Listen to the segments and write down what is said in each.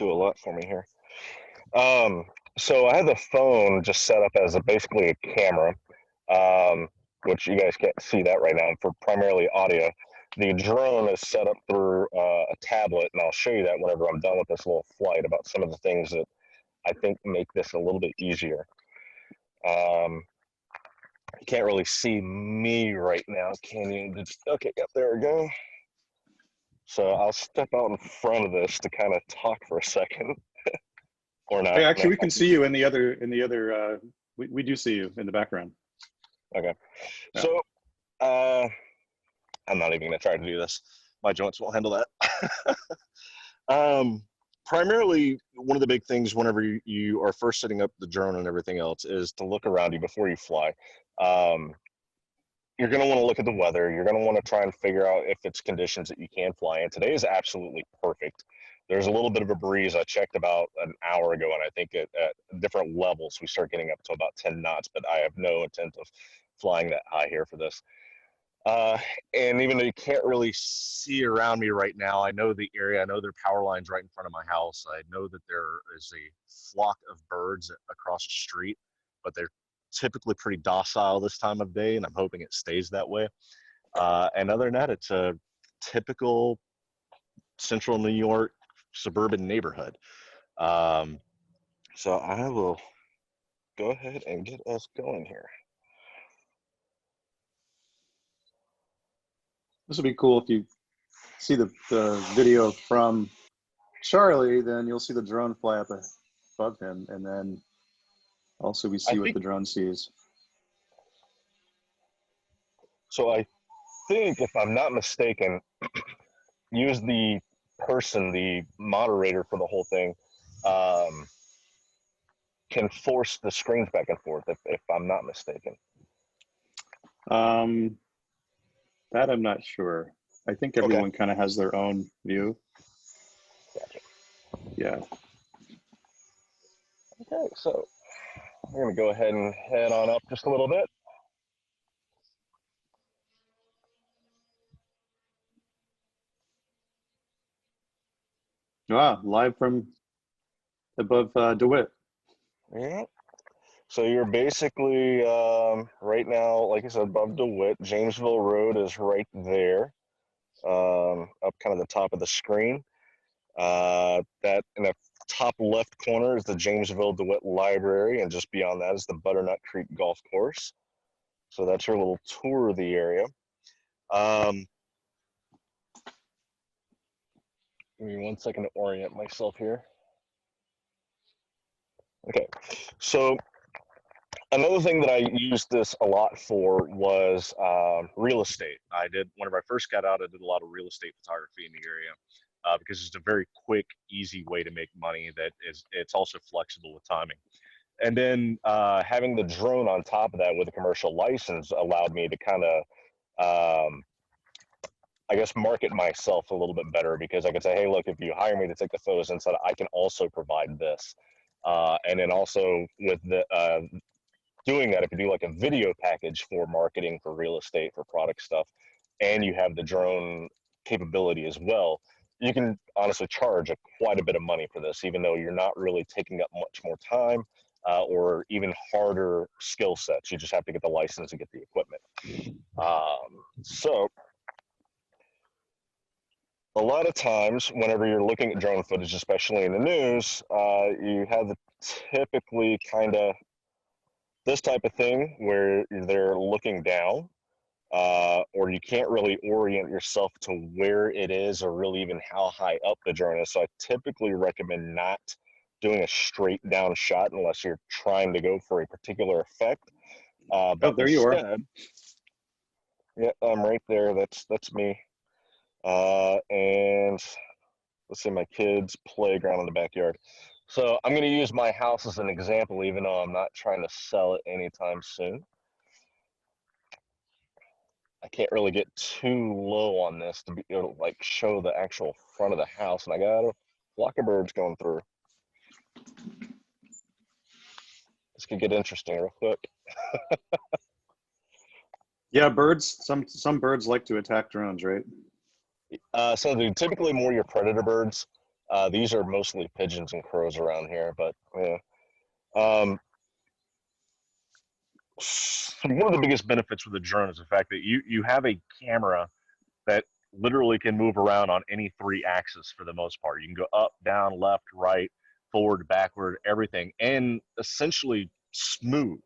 do a lot for me here. So I have the phone just set up as basically a camera, which you guys can't see that right now for primarily audio. The drone is set up through a tablet, and I'll show you that whenever I'm done with this little flight about some of the things that I think make this a little bit easier. You can't really see me right now, can you? Okay, yep, there we go. So I'll step out in front of this to kind of talk for a second, or not. Hey, actually, No. we can see you in the other. We do see you in the background. Okay. Yeah. So I'm not even going to try to do this. My joints won't handle that. Primarily, one of the big things whenever you are first setting up the drone and everything else is to look around you before you fly. You're going to want to look at the weather. You're going to want to try and figure out if it's conditions that you can fly in. Today is absolutely perfect. There's a little bit of a breeze. I checked about an hour ago, and I think at different levels, we start getting up to about 10 knots, but I have no intent of flying that high here for this. And even though you can't really see around me right now, I know the area. I know there are power lines right in front of my house. I know that there is a flock of birds across the street, but they're typically pretty docile this time of day, and I'm hoping it stays that way. And other than that, it's a typical central New York suburban neighborhood. So I will go ahead and get us going here. This would be cool if you see the video from Charlie, then you'll see the drone fly up above him, and then also we see what the drone sees. So I think, if I'm not mistaken, use the moderator for the whole thing, can force the screens back and forth, if I'm not mistaken. That I'm not sure. I think everyone kind of has their own view. Gotcha. Yeah. Okay, so we're going to go ahead and head on up just a little bit. Wow, live from above DeWitt. Yeah. So you're basically right now, like I said, above DeWitt. Jamesville Road is right there, up kind of the top of the screen. That in the top left corner is the Jamesville DeWitt Library, and just beyond that is the Butternut Creek Golf Course. So that's your little tour of the area. Give me 1 second to orient myself here. Okay, so another thing that I used this a lot for was real estate. Whenever I first got out, I did a lot of real estate photography in the area because it's a very quick, easy way to make money it's also flexible with timing. And then having the drone on top of that with a commercial license allowed me to kind of, I guess, market myself a little bit better, because I could say, hey, look, if you hire me to take the photos inside, I can also provide this. And then also with the doing that, if you do like a video package for marketing, for real estate, for product stuff, and you have the drone capability as well, you can honestly charge quite a bit of money for this, even though you're not really taking up much more time or even harder skill sets. You just have to get the license and get the equipment. So a lot of times, whenever you're looking at drone footage, especially in the news, you have the typically kind of this type of thing where they're looking down, or you can't really orient yourself to where it is or really even how high up the drone is. So I typically recommend not doing a straight down shot unless you're trying to go for a particular effect. But there you are. Yeah, I'm right there. That's me. And let's see, my kids' playground in the backyard. So I'm going to use my house as an example, even though I'm not trying to sell it anytime soon. I can't really get too low on this to be able to like show the actual front of the house, and I got a flock of birds going through. This could get interesting real quick. Yeah, birds. Some birds like to attack drones, right? So they're typically more your predator birds. These are mostly pigeons and crows around here, but yeah. Um, one of the biggest benefits with the drone is the fact that you have a camera that literally can move around on any three axes for the most part. You can go up, down, left, right, forward, backward, everything, and essentially smoothly.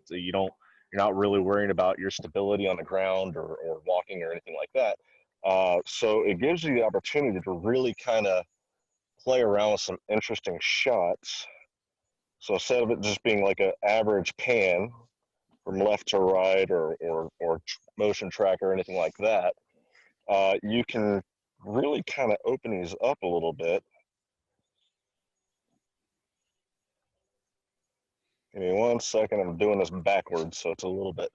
You're not really worrying about your stability on the ground or walking or anything like that. So it gives you the opportunity to really kind of play around with some interesting shots. So instead of it just being like an average pan from left to right or motion tracker or anything like that, you can really kind of open these up a little bit. Give me 1 second. I'm doing this backwards, so it's a little bit.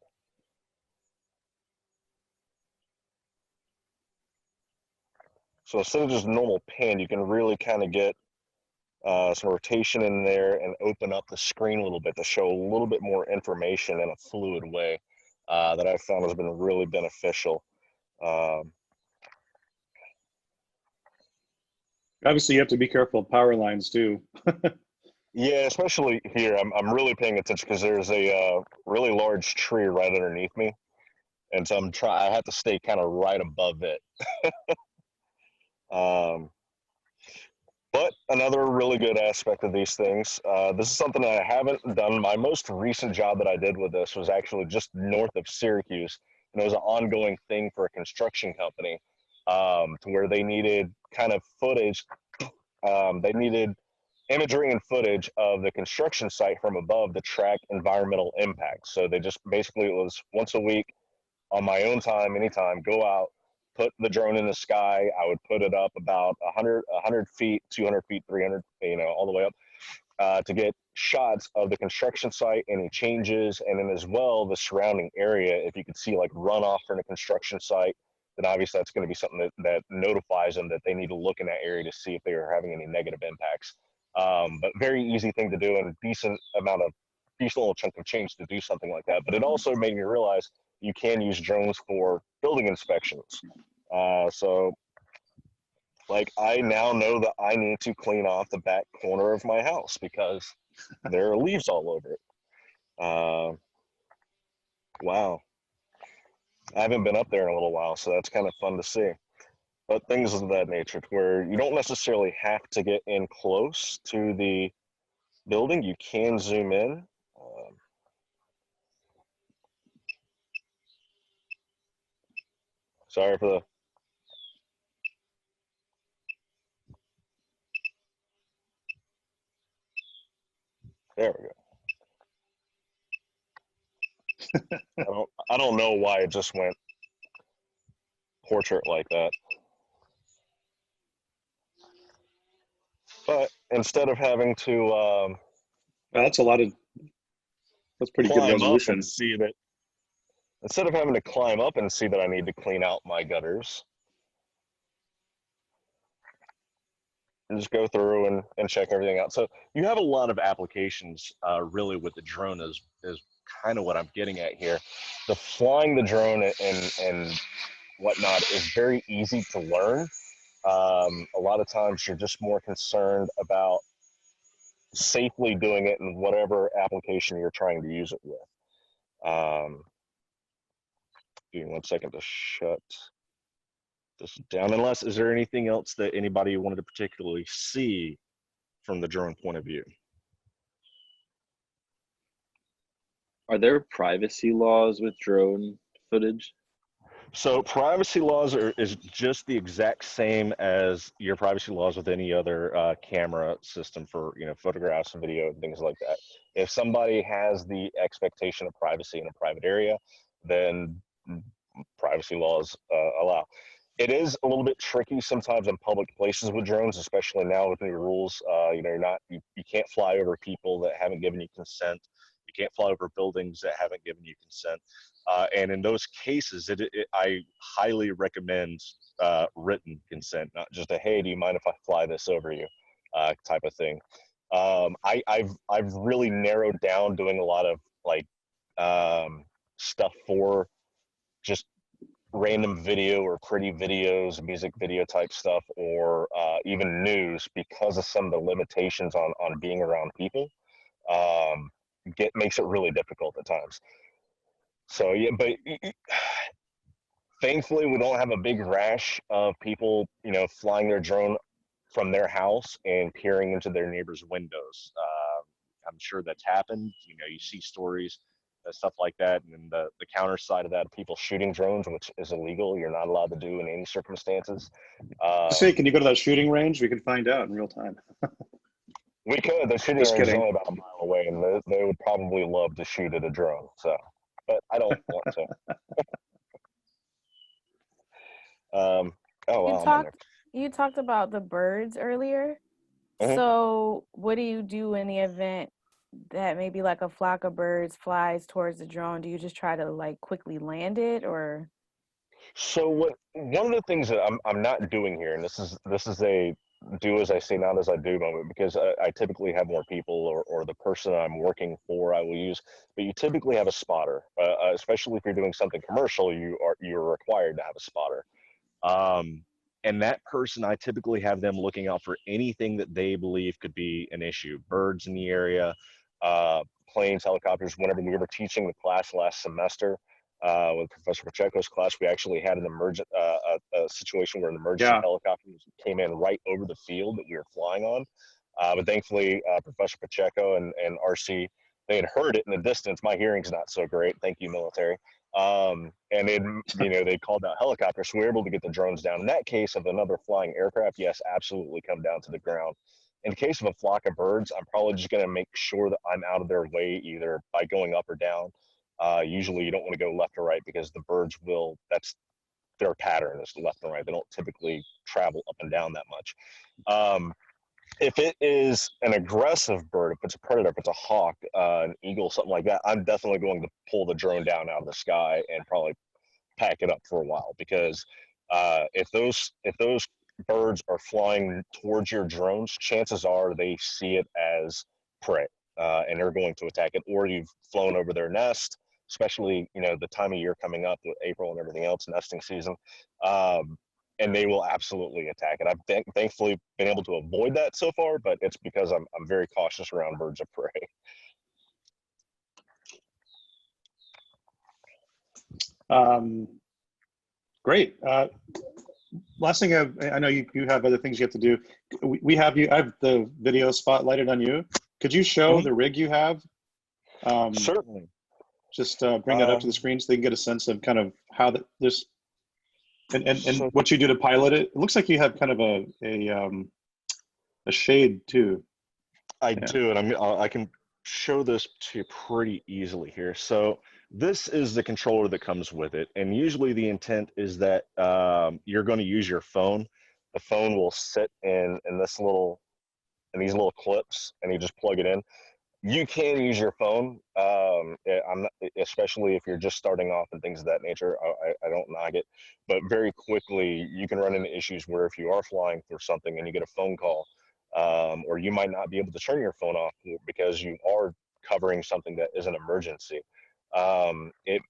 So instead of just normal pan, you can really kind of get some rotation in there and open up the screen a little bit to show a little bit more information in a fluid way that I've found has been really beneficial. Obviously, you have to be careful of power lines too. Yeah, especially here, I'm really paying attention because there's a really large tree right underneath me, and so I have to stay kind of right above it. Um, but another really good aspect of these things, this is something that I haven't done. My most recent job that I did with this was actually just north of Syracuse, and it was an ongoing thing for a construction company to where they needed kind of footage. They needed imagery and footage of the construction site from above to track environmental impact. So they just basically, it was once a week on my own time, anytime, go out, put the drone in the sky. I would put it up about 100 feet, 200 feet, 300, all the way up to get shots of the construction site, any changes, and then as well the surrounding area. If you could see like runoff from the construction site, then obviously that's going to be something that notifies them that they need to look in that area to see if they are having any negative impacts. But very easy thing to do and a decent little chunk of change to do something like that. But it also made me realize you can use drones for building inspections. So like I now know that I need to clean off the back corner of my house because there are leaves all over it. Wow. I haven't been up there in a little while, so that's kind of fun to see. But things of that nature, where you don't necessarily have to get in close to the building, you can zoom in. Sorry for the. There we go. I don't know why it just went portrait like that. But instead of having to That's that's pretty good climb up and resolution. see that, instead of having to climb up and see that I need to clean out my gutters, and just go through and check everything out. So you have a lot of applications really with the drone is kind of what I'm getting at here. The flying the drone and whatnot is very easy to learn. A lot of times you're just more concerned about safely doing it in whatever application you're trying to use it with. Give me 1 second to shut this down. Unless, is there anything else that anybody wanted to particularly see from the drone point of view? Are there privacy laws with drone footage? So privacy laws is just the exact same as your privacy laws with any other camera system for photographs and video and things like that. If somebody has the expectation of privacy in a private area, then privacy laws allow. It is a little bit tricky sometimes in public places with drones, especially now with new rules. You can't fly over people that haven't given you consent. You can't fly over buildings that haven't given you consent. And in those cases, I highly recommend written consent, not just a "Hey, do you mind if I fly this over you?" Type of thing. I've really narrowed down doing a lot of like stuff for just random video or pretty videos, music video type stuff, or even news because of some of the limitations on being around people. Um, makes it really difficult at times. So yeah, but thankfully we don't have a big rash of people, flying their drone from their house and peering into their neighbors' windows. I'm sure that's happened. You see stories and stuff like that. And then the counter side of that, people shooting drones, which is illegal. You're not allowed to do in any circumstances. Say, can you go to that shooting range? We can find out in real time. We could. The shooting Just range is kidding. only about a mile away, and they would probably love to shoot at a drone. So, but I don't want to. Oh You wow, I'm on there. talked about the birds earlier. Mhm. So what do you do in the event that maybe like a flock of birds flies towards the drone? Do you just try to like quickly land it, or? So one of the things that I'm not doing here, and this is a do as I say, not as I do moment, because I typically have more people or the person I'm working for I will use, but you typically have a spotter, especially if you're doing something commercial, you're required to have a spotter. Um, and that person, I typically have them looking out for anything that they believe could be an issue. Birds in the area, planes, helicopters. Whenever we were teaching the class last semester with Professor Pacheco's class, we actually had an a situation where an emergency Yeah. helicopter came in right over the field that we were flying on. But thankfully, Professor Pacheco and RC, they had heard it in the distance. My hearing's not so great. Thank you, military. And they called out helicopters, so we were able to get the drones down. In that case of another flying aircraft, yes, absolutely come down to the ground. In the case of a flock of birds, I'm probably just going to make sure that I'm out of their way, either by going up or down. Usually you don't want to go left or right because the birds that's their pattern is left and right. They don't typically travel up and down that much. If it is an aggressive bird, if it's a predator, if it's a hawk, an eagle, something like that, I'm definitely going to pull the drone down out of the sky and probably pack it up for a while, because if those birds are flying towards your drones, chances are they see it as prey, and they're going to attack it. Or you've flown over their nest, especially the time of year coming up with April and everything else, nesting season. And they will absolutely attack it. I've thankfully been able to avoid that so far, but it's because I'm very cautious around birds of prey. Great. Last thing, I know you have other things you have to do. We have you. I have the video spotlighted on you. Could you show the rig you have? Certainly. Just bring that up to the screen so they can get a sense of kind of how this and what you do to pilot it. It looks like you have kind of a shade too. I do, and I can show this to you pretty easily here. So this is the controller that comes with it, and usually the intent is that you're going to use your phone. The phone will sit in these little clips, and you just plug it in. You can use your phone. I'm not, especially if you're just starting off and things of that nature. I don't knock it, but very quickly you can run into issues where if you are flying through something and you get a phone call, or you might not be able to turn your phone off because you are covering something that is an emergency. It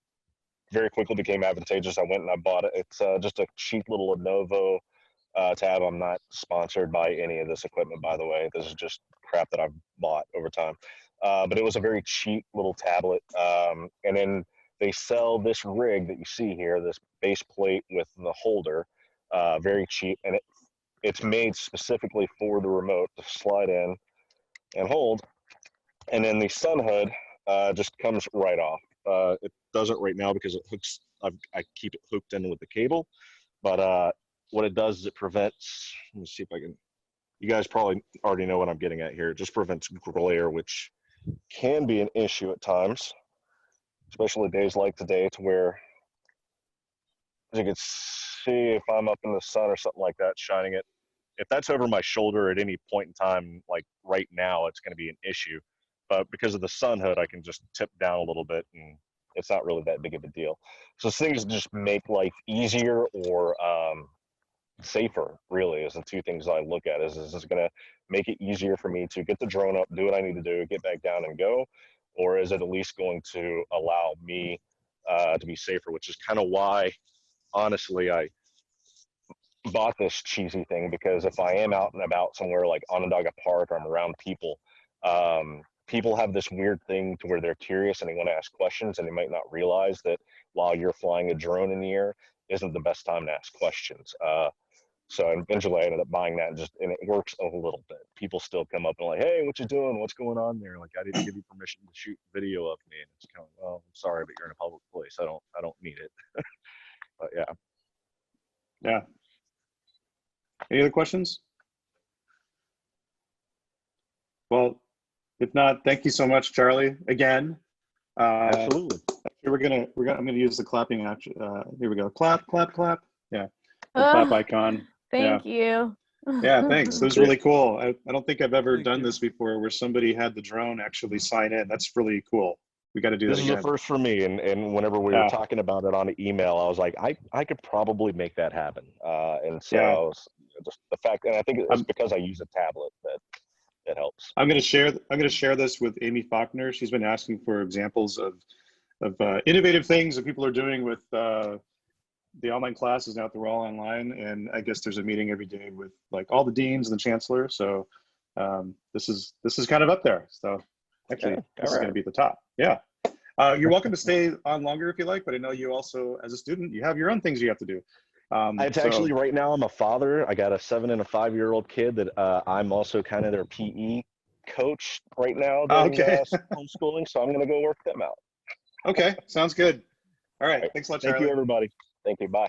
very quickly became advantageous. I went and I bought it. It's just a cheap little Lenovo tab. I'm not sponsored by any of this equipment, by the way. This is just crap that I've bought over time. But it was a very cheap little tablet. And then they sell this rig that you see here, this base plate with the holder, very cheap. And it's made specifically for the remote to slide in and hold. And then the sun hood just comes right off. It doesn't right now because it hooks. I keep it hooked in with the cable. But what it does is it prevents, let me see if I can, you guys probably already know what I'm getting at here. It just prevents glare, which can be an issue at times, especially days like today, to where, as you can see, if I'm up in the sun or something like that, shining it, if that's over my shoulder at any point in time, like right now, it's going to be an issue. But because of the sun hood, I can just tip down a little bit and it's not really that big of a deal. So things just make life easier or safer, really, is the two things I look at. Is this going to make it easier for me to get the drone up, do what I need to do, get back down and go? Or is it at least going to allow me to be safer, which is kind of why honestly, I bought this cheesy thing because if I am out and about somewhere like Onondaga Park or I'm around people, people have this weird thing to where they're curious and they want to ask questions and they might not realize that while you're flying a drone in the air isn't the best time to ask questions. So eventually I ended up buying that and it works a little bit. People still come up and like, hey, what you doing? What's going on there? Like, I didn't give you permission to shoot video of me. And it's kind of, well, I'm sorry, but you're in a public place. I don't need it. But yeah. Yeah. Any other questions? Well, if not, thank you so much, Charlie, again. Absolutely. I'm gonna use the clapping action. Here we go. Clap, clap, clap. Yeah. The clap icon. Thank you. Yeah, thanks. It was really cool. I don't think I've ever Thank done you. this before where somebody had the drone actually sign in. That's really cool. We got to do that This is again. a first for me, and whenever we were talking about it on email, I was like, I could probably make that happen. And so just the fact, and I think it's because I use a tablet that helps. I'm going to share this with Amy Faulkner. She's been asking for examples of innovative things that people are doing with the online classes now that they're all online. And I guess there's a meeting every day with like all the deans and the chancellor. So this is kind of up there. So actually, this is going to be at the top. Yeah. You're welcome to stay on longer if you like, but I know you also, as a student, you have your own things you have to do. Actually, right now I'm a father. I got a 7 and a 5-year-old kid that I'm also kind of their PE coach right now during homeschooling. So I'm going to go work them out. Okay. Sounds good. All right. Thanks a lot, Charlie. Thank you, everybody. Thank you. Bye.